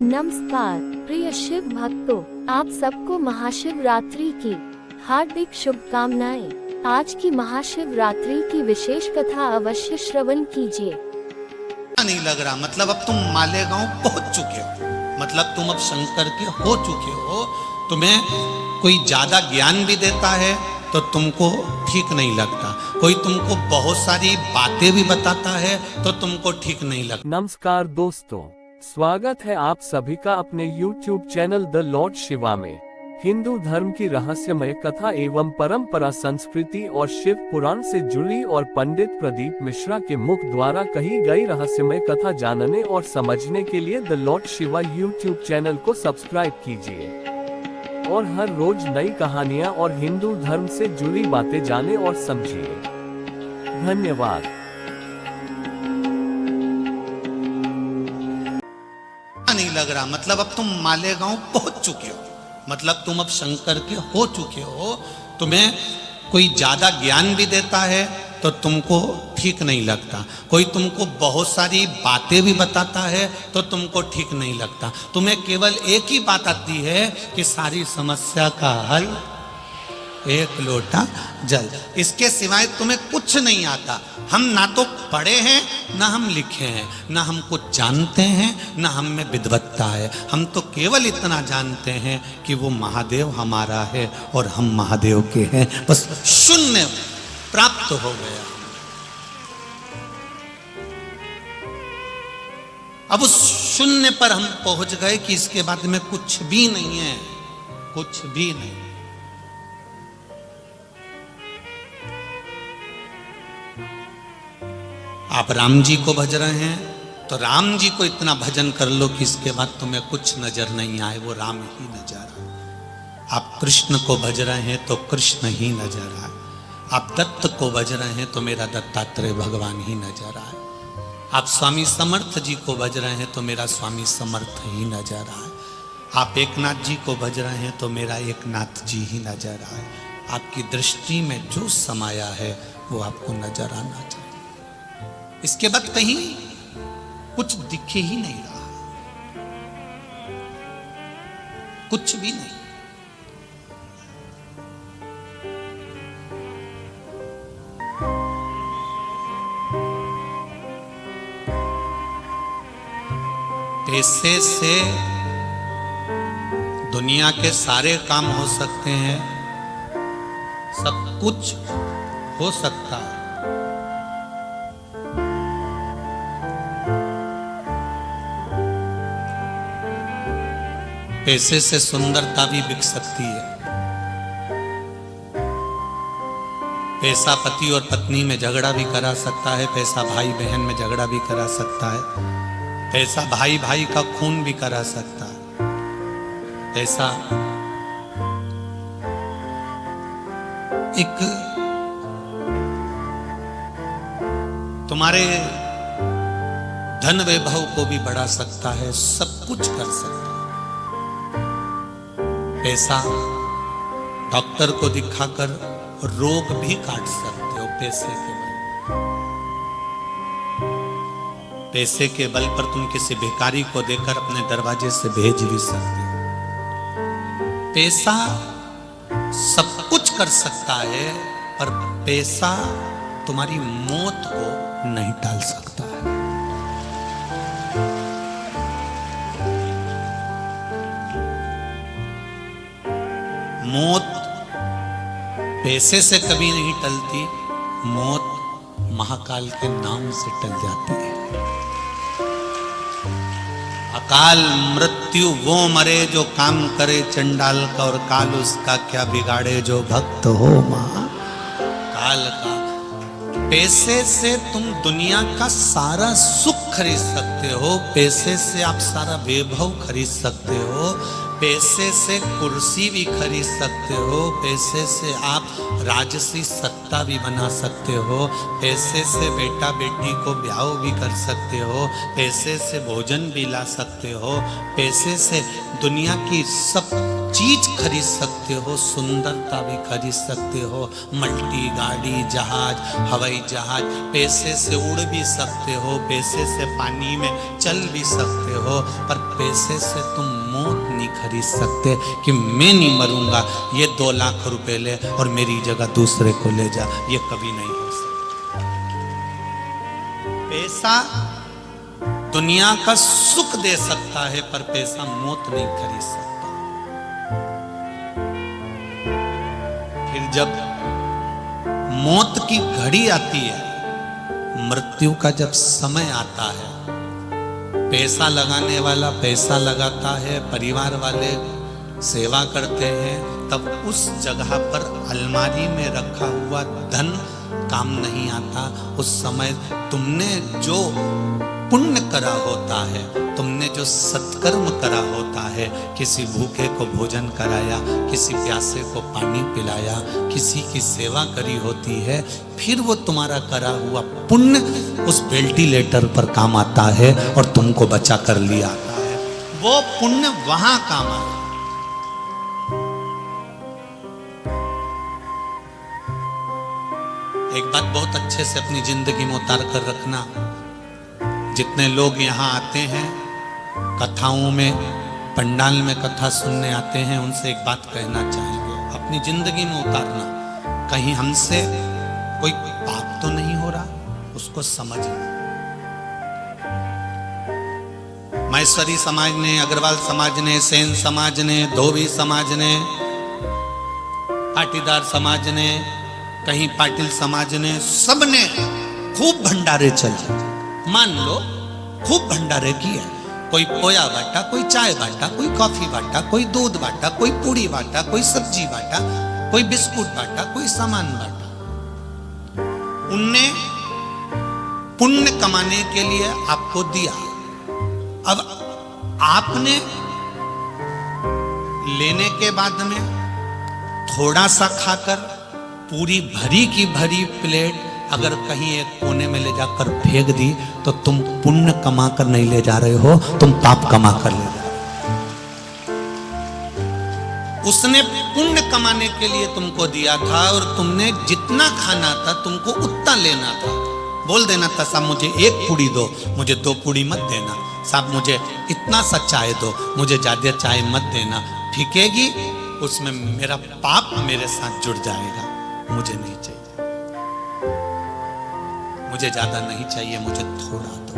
नमस्कार प्रिय शिव भक्तों, आप सबको महाशिवरात्रि की हार्दिक शुभकामनाएं। आज की महाशिवरात्रि की विशेष कथा अवश्य श्रवण कीजिए। नहीं लग रहा, मतलब अब तुम मालेगांव पहुंच चुके हो, मतलब तुम अब शंकर के हो चुके हो। तुम्हें कोई ज्यादा ज्ञान भी देता है तो तुमको ठीक नहीं लगता, कोई तुमको बहुत सारी बातें भी बताता है तो तुमको ठीक नहीं लगता। नमस्कार दोस्तों, स्वागत है आप सभी का अपने YouTube channel the Lord Shiva में। हिंदू धर्म की रहस्यमय कथा एवं परंपरा, संस्कृति और शिव पुराण से जुड़ी और पंडित प्रदीप मिश्रा के मुख द्वारा कही गई रहस्यमय कथा जानने और समझने के लिए the Lord Shiva YouTube channel को सब्सक्राइब कीजिए और हर रोज नई कहानियां और हिंदू धर्म से जुड़ी बातें जाने और समझिए। धन्यवाद। नहीं लग रहा, मतलब अब तुम मालेगांव पहुंच चुके हो, मतलब तुम अब शंकर के हो चुके हो। तुम्हें कोई ज्यादा ज्ञान भी देता है तो तुमको ठीक नहीं लगता, कोई तुमको बहुत सारी बातें भी बताता है तो तुमको ठीक नहीं लगता। तुम्हें केवल एक ही बात आती है कि सारी समस्या का हल एक लोटा जल, इसके सिवाय तुम्हें कुछ नहीं आता। हम ना तो पढ़े हैं ना हम लिखे हैं, ना हम कुछ जानते हैं ना हम में विद्वत्ता है। हम तो केवल इतना जानते हैं कि वो महादेव हमारा है और हम महादेव के हैं, बस शून्य प्राप्त हो गया। अब उस शून्य पर हम पहुंच गए कि इसके बाद में कुछ भी नहीं है, कुछ भी नहीं। आप राम जी को भज रहे हैं तो राम जी को इतना भजन कर लो कि इसके बाद तुम्हें कुछ नजर नहीं आए, वो राम ही नजर आए। आप कृष्ण को भज रहे हैं तो कृष्ण ही नजर आए। आप दत्त को भज रहे हैं तो मेरा दत्तात्रेय भगवान ही नजर आए। आप स्वामी समर्थ जी को भज रहे हैं तो मेरा स्वामी समर्थ ही नजर आए। आप एकनाथ जी को भज रहे हैं तो मेरा एकनाथ जी ही नजर आए। आपकी दृष्टि में जो समाया है वो आपको नजर आना चाहिए। इसके बाद कहीं कुछ दिखे ही नहीं रहा, कुछ भी नहीं। पैसे से दुनिया के सारे काम हो सकते हैं, सब कुछ हो सकता है। पैसे से सुंदरता भी बिक सकती है। पैसा पति और पत्नी में झगड़ा भी करा सकता है, पैसा भाई बहन में झगड़ा भी करा सकता है, पैसा भाई भाई का खून भी करा सकता है। पैसा एक तुम्हारे धन वैभव को भी बढ़ा सकता है, सब कुछ कर सकता है। पैसा डॉक्टर को दिखाकर रोग भी काट सकते हो पैसे के बल। पैसे के बल पर तुम किसी भिखारी को देकर अपने दरवाजे से भेज भी सकते हो। पैसा सब कुछ कर सकता है, पर पैसा तुम्हारी मौत को नहीं टाल सकता है। मौत पैसे से कभी नहीं टलती, मौत महाकाल के नाम से टल जाती है। अकाल मृत्यु वो मरे जो काम करे चंडाल का, और काल उसका क्या बिगाड़े जो भक्त हो महाकाल का। पैसे से तुम दुनिया का सारा सुख खरीद सकते हो, पैसे से आप सारा वैभव खरीद सकते हो, पैसे से कुर्सी भी खरीद सकते हो, पैसे से आप राजसी सत्ता भी बना सकते हो, पैसे से बेटा बेटी को ब्याह भी कर सकते हो, पैसे से भोजन भी ला सकते हो, पैसे से दुनिया की सब चीज खरीद सकते हो, सुंदरता भी खरीद सकते हो, मल्टी गाड़ी जहाज हवाई जहाज, पैसे से उड़ भी सकते हो, पैसे से पानी में चल भी सकते हो, पर पैसे से तुम मौत नहीं खरीद सकते कि मैं नहीं मरूंगा, ये 2 लाख रुपए ले और मेरी जगह दूसरे को ले जा, ये कभी नहीं हो सकता। पैसा दुनिया का सुख दे सकता है पर पैसा मौत नहीं खरीद सकता। फिर जब मौत की घड़ी आती है, मृत्यु का जब समय आता है, पैसा लगाने वाला पैसा लगाता है, परिवार वाले सेवा करते हैं, तब उस जगह पर अलमारी में रखा हुआ धन काम नहीं आता। उस समय तुमने जो पुण्य करा होता है, तुमने जो सत्कर्म करा होता है, किसी भूखे को भोजन कराया, किसी प्यासे को पानी पिलाया, किसी की सेवा करी होती है, फिर वो तुम्हारा करा हुआ पुण्य उस वेंटिलेटर पर काम आता है और तुमको बचा कर लिया आता है। वो पुण्य वहां काम आता है। एक बात बहुत अच्छे से अपनी जिंदगी में उतार कर रखना, जितने लोग यहाँ आते हैं कथाओं में, पंडाल में कथा सुनने आते हैं, उनसे एक बात कहना चाहेंगे, अपनी जिंदगी में उतारना, कहीं हमसे कोई पाप तो नहीं हो रहा, उसको समझना। माहेश्वरी समाज ने, अग्रवाल समाज ने, सेन समाज ने, धोबी समाज ने, पाटीदार समाज ने, कहीं पाटिल समाज ने, सबने खूब भंडारे चले, मान लो खूब भंडारे किए। कोई पोया बांटा, कोई चाय बांटा, कोई कॉफी बांटा, कोई दूध बांटा, कोई पूड़ी बांटा, कोई सब्जी बांटा, कोई बिस्कुट बांटा, कोई सामान बांटा। उनने पुण्य कमाने के लिए आपको दिया। अब आपने लेने के बाद में थोड़ा सा खाकर पूरी भरी की भरी प्लेट अगर कहीं एक कोने में ले जाकर फेंक दी तो तुम पुण्य कमा कर नहीं ले जा रहे हो, तुम पाप कमा कर ले जा रहे हो। उसने पुण्य कमाने के लिए तुमको दिया था और तुमने जितना खाना था तुमको उतना लेना था। बोल देना था, साहब मुझे 1 पूड़ी दो, मुझे 2 पूड़ी मत देना, साहब मुझे इतना सा चाय दो, मुझे ज्यादा चाय मत देना। फीकेगी उसमें मेरा पाप मेरे साथ जुड़ जाएगा। मुझे नहीं चाहिए, मुझे ज्यादा नहीं चाहिए, मुझे थोड़ा दो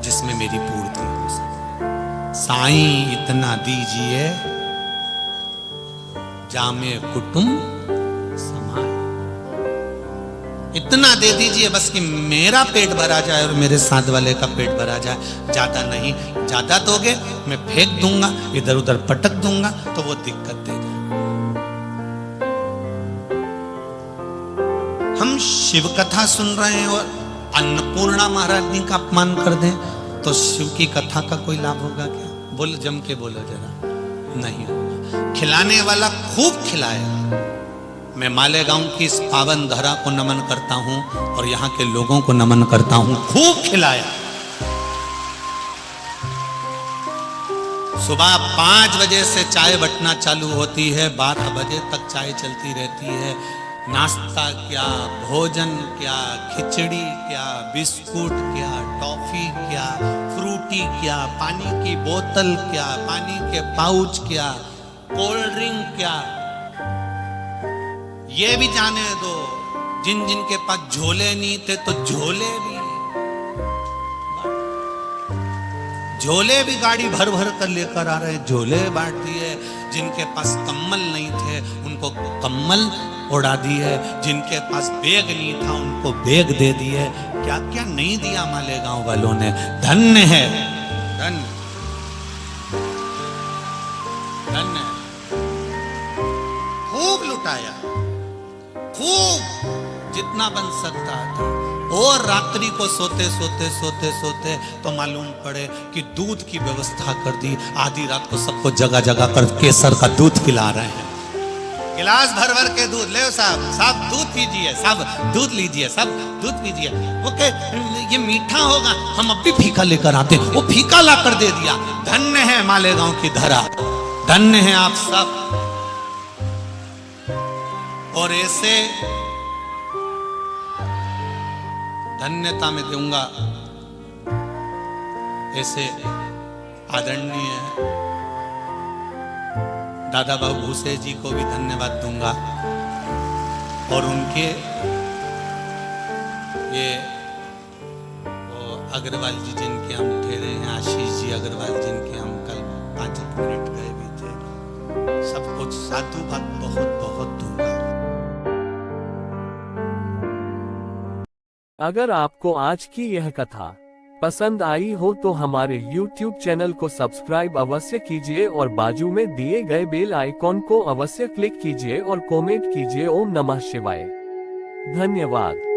जिसमें मेरी पूर्ति हो सके। साईं इतना दीजिए जामे कुटुंब समाए, इतना दे दीजिए बस कि मेरा पेट भरा जाए और मेरे साथ वाले का पेट भरा जाए। ज्यादा नहीं, ज्यादा दोगे मैं फेंक दूंगा, इधर उधर पटक दूंगा तो वो दिक्कत देगा। हम शिव कथा सुन रहे हैं और अन्नपूर्णा महारानी का अपमान कर दें तो शिव की कथा का कोई लाभ होगा क्या? बोलो, जम के बोलो जरा, नहीं होगा। खिलाने वाला खूब खिलाएगा। मैं मालेगांव की इस पावन धरा को नमन करता हूं और यहाँ के लोगों को नमन करता हूं, खूब खिलाया। सुबह 5 बजे से चाय बटना चालू होती है, 12 बजे तक चाय चलती रहती है। नाश्ता क्या, भोजन क्या, खिचड़ी क्या, बिस्कुट क्या, टॉफी क्या, फ्रूटी क्या, पानी की बोतल क्या, पानी के पाउच क्या, कोल्ड ड्रिंक क्या, ये भी जाने दो। जिन जिन के पास झोले नहीं थे तो झोले भी गाड़ी भर भर कर लेकर आ रहे, झोले बांट दिए। जिनके पास कम्बल नहीं थे उनको कम्बल उड़ा दिए, जिनके पास बैग नहीं था उनको बैग दे दिए। क्या क्या नहीं दिया मालेगांव वालों ने। धन्य है, धन्य धन्य। खूब लुटाया, खूब जितना बन सकता था। और रात्रि को सोते सोते तो मालूम पड़े कि दूध की व्यवस्था कर दी। आधी रात को सबको जगह जगह कर केसर का दूध पिला रहे हैं। गिलास भर भर के दूध ले साहब दूध पीजिए, साहब दूध लीजिए, सब दूध पीजिए। ओके, ये मीठा होगा, हम अब भी फीका लेकर आते। वो फीका ला कर दे दिया। धन्य है मालेगांव की धरा, धन्य है आप सब। और ऐसे धन्यता में दूंगा, ऐसे आदरणीय दादा बाबू भूसे जी को भी धन्यवाद दूंगा, और उनके ये वो अग्रवाल जी जिनके हम ठहरे हैं, आशीष जी अग्रवाल जिनके हम कल 5 मिनट गए भी थे, सबको साधुवाद बहुत बहुत दूंगा। अगर आपको आज की यह कथा पसंद आई हो तो हमारे YouTube चैनल को सब्सक्राइब अवश्य कीजिए और बाजू में दिए गए बेल आइकॉन को अवश्य क्लिक कीजिए और कमेंट कीजिए। ओम नमः शिवाय। धन्यवाद।